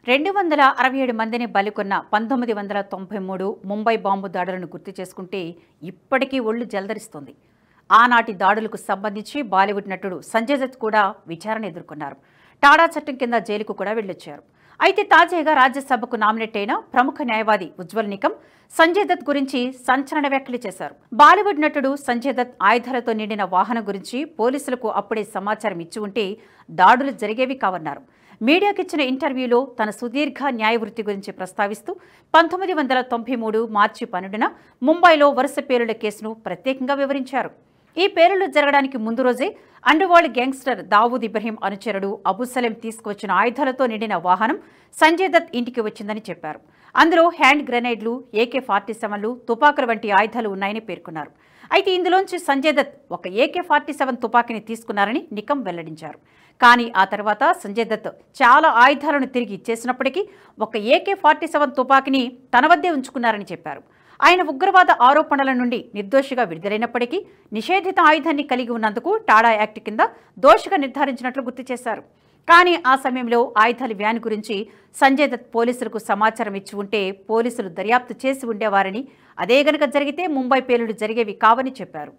267 మందిని బలికొన్న 1993 ముంబై బాంబు దాడులను గుర్తు చేసుకుంటే ఇప్పటికీ ఒళ్ళు జలదరిస్తోంది. ఆనాటి దాడులకు సంబంధించి బాలీవుడ్ నటుడు సంజయ్ దత్ కూడా విచారణ ఎదుర్కొన్నారు. టాడా చట్టం కింద జైలుకు కూడా వెళ్లొచ్చారు. అయితే తాజాగా రాజ్యసభకు నామినేట్ అయిన ప్రముఖ న్యాయవాది ఉజ్వల్ నికమ్ సంజయ్ దత్ గురించి సంచలన వ్యాఖ్యలు చేశారు. బాలీవుడ్ నటుడు సంజయ్ దత్ ఆయుధాలతో నిండిన వాహనం గురించి పోలీసులకు అప్పుడే సమాచారం ఇచ్చి ఉంటే దాడులు జరిగేవి కావన్నారు. మీడియాకిచ్చిన ఇంటర్వ్యూలో తన సుదీర్ఘ న్యాయవృత్తి గురించి ప్రస్తావిస్తూ 1993 మార్చి 12న ముంబైలో వరుస పేలుళ్ల కేసును ప్రత్యేకంగా వివరించారు. ఈ పేలుళ్లు జరగడానికి ముందు రోజే అండర్వరల్డ్ గ్యాంగ్స్టర్ దావూద్ ఇబ్రహీం అనుచరుడు అబూ సలీం తీసుకువచ్చిన ఆయుధాలతో నిండిన వాహనం సంజయ్ దత్ ఇంటికి వచ్చిందని చెప్పారు. అందులో హ్యాండ్ గ్రెనేడ్లు, AK-47లు, తుపాకుల వంటి ఆయుధాలు ఉన్నాయని పేర్కొన్నారు. అయితే ఇందులోంచి సంజయ్ దత్ ఒక AK-47 తుపాకీని తీసుకున్నారని నికమ్ వెల్లడించారు. కానీ ఆ తర్వాత సంజయ్ దత్ చాలా ఆయుధాలను తిరిగి ఇచ్చేసినప్పటికీ ఒక AK-47 తుపాకీని తన వద్దే ఉంచుకున్నారని చెప్పారు. ఆయన ఉగ్రవాద ఆరోపణల నుండి నిర్దోషిగా విడుదలైనప్పటికీ నిషేధిత ఆయుధాన్ని కలిగి ఉన్నందుకు టాడా యాక్ట్ కింద దోషిగా నిర్ధారించినట్లు గుర్తు చేశారు. కానీ ఆ సమయంలో ఆయుధాల వ్యాన్ గురించి సంజయ్ దత్ పోలీసులకు సమాచారం ఇచ్చి ఉంటే పోలీసులు దర్యాప్తు చేసి ఉండేవారని, అదే గనక జరిగితే ముంబై పేలుళ్లు జరిగేవి కావని చెప్పారు.